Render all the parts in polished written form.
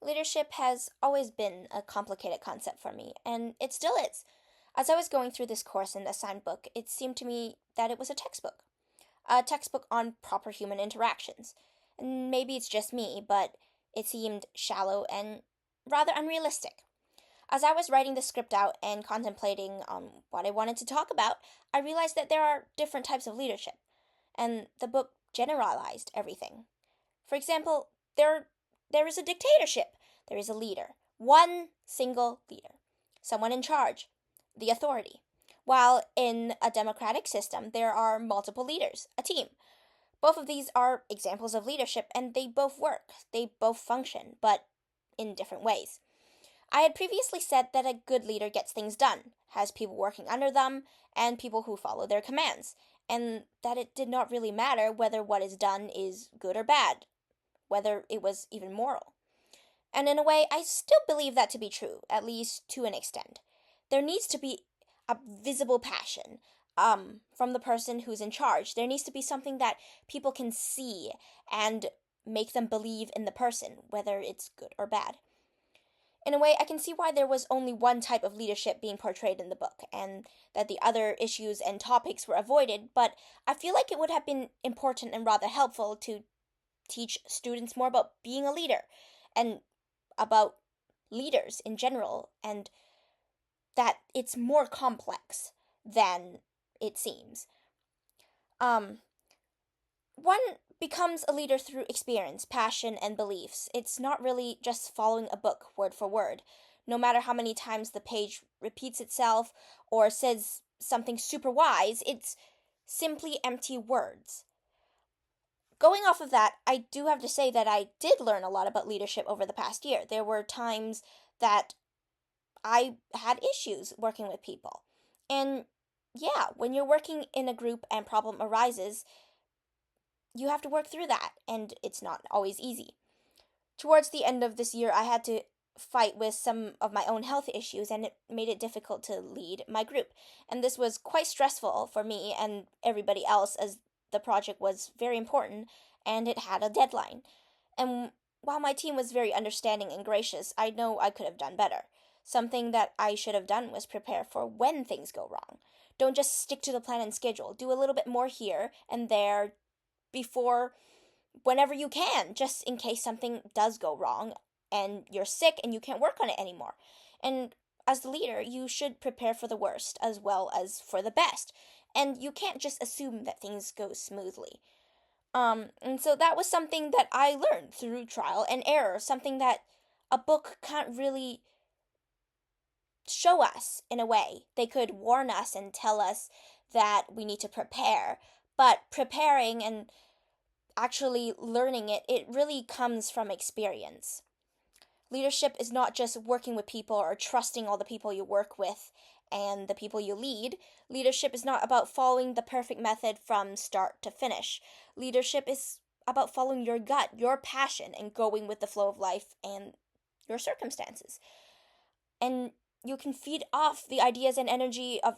Leadership has always been a complicated concept for me, and it still is. As I was going through this course in the assigned book, it seemed to me that it was a textbook on proper human interactions. And maybe it's just me, but it seemed shallow and rather unrealistic. As I was writing the script out and contemplating on what I wanted to talk about, I realized that there are different types of leadership, and the book generalized everything. For example, there is a dictatorship. There is a leader, one single leader, someone in charge, the authority. While in a democratic system, there are multiple leaders, a team. Both of these are examples of leadership, and they both work, they both function, but in different ways. I had previously said that a good leader gets things done, has people working under them, and people who follow their commands, and that it did not really matter whether what is done is good or bad, whether it was even moral. And in a way, I still believe that to be true, at least to an extent. There needs to be a visible passion from the person who's in charge. There needs to be something that people can see and make them believe in the person, whether it's good or bad. In a way, I can see why there was only one type of leadership being portrayed in the book, and that the other issues and topics were avoided, but I feel like it would have been important and rather helpful to teach students more about being a leader and about leaders in general, and that it's more complex than it seems. Um, One becomes a leader through experience, passion, and beliefs. It's not really just following a book word for word. No matter how many times the page repeats itself or says something super wise, it's simply empty words. Going off of that, I do have to say that I did learn a lot about leadership over the past year. There were times that I had issues working with people. And yeah, when you're working in a group and problem arises, you have to work through that, and it's not always easy. Towards the end of this year, I had to fight with some of my own health issues, and it made it difficult to lead my group. And this was quite stressful for me and everybody else, as the project was very important and it had a deadline. And while my team was very understanding and gracious, I know I could have done better. Something that I should have done was prepare for when things go wrong. Don't just stick to the plan and schedule. Do a little bit more here and there before whenever you can, just in case something does go wrong and you're sick and you can't work on it anymore. And as the leader, you should prepare for the worst as well as for the best. And you can't just assume that things go smoothly. And so that was something that I learned through trial and error, something that a book can't really show us in a way. They could warn us and tell us that we need to prepare, but preparing and actually learning it really comes from experience. Leadership is not just working with people or trusting all the people you work with and the people you lead. Leadership is not about following the perfect method from start to finish. Leadership is about following your gut, your passion, and going with the flow of life and your circumstances. And you can feed off the ideas and energy of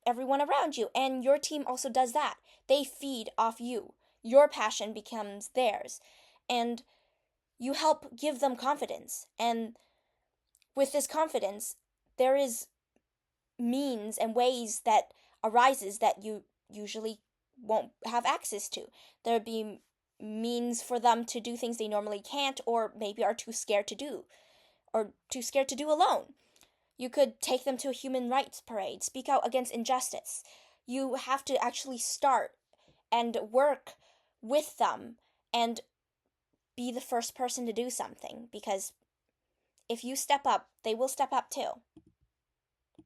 everyone around you, and your team also does that. They feed off you. Your passion becomes theirs, and you help give them confidence. And with this confidence, there is means and ways that arises that you usually won't have access to. There would be means for them to do things they normally can't, or maybe are too scared to do, or too scared to do alone. You could take them to a human rights parade, speak out against injustice. You have to actually start and work with them and be the first person to do something, because if you step up, they will step up too.